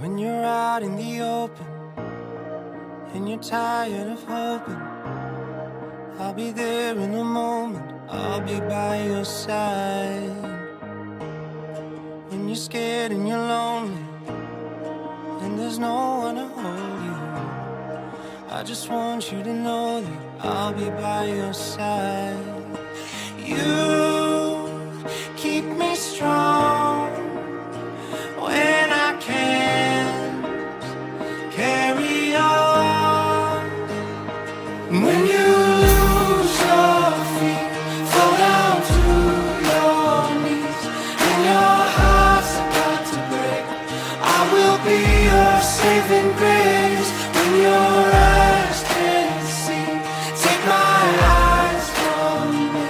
When you're out in the open and you're tired of hoping, I'll be there in a moment, I'll be by your side. When you're scared and you're lonely and there's no one to hold you, I just want you to know that I'll be by your side. You keep me strong when I can't carry on. When you lose your feet, fall down to your knees, and your heart's about to break, I will be your saving grace. When your eyes can't see, take my eyes from me.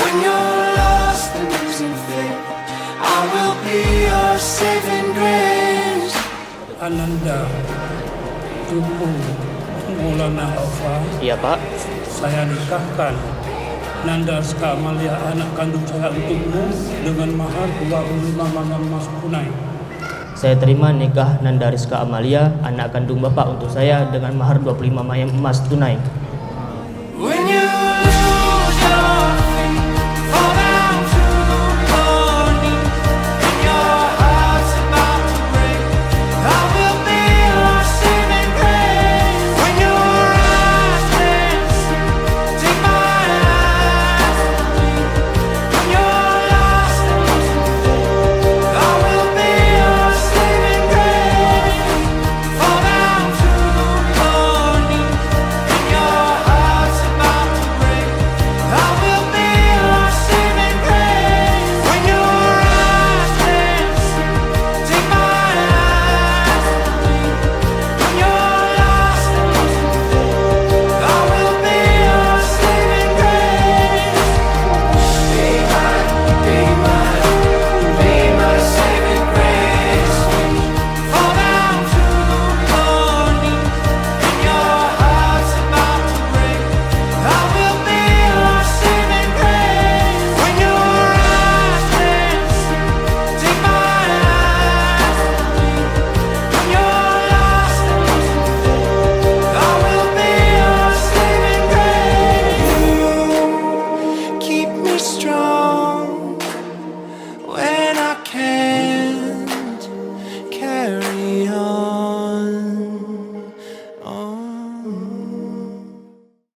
When you're lost and losing faith, I will be your saving grace. Ananda, Tuku, Maulana Alfa. Iya Pak. Saya nikahkan Nanda Rizka Amalia, anak kandung saya untukmu dengan mahar 25 mayam emas tunai. Saya terima nikah Nanda Rizka Amalia, anak kandung Bapak untuk saya dengan mahar 25 mayam emas tunai.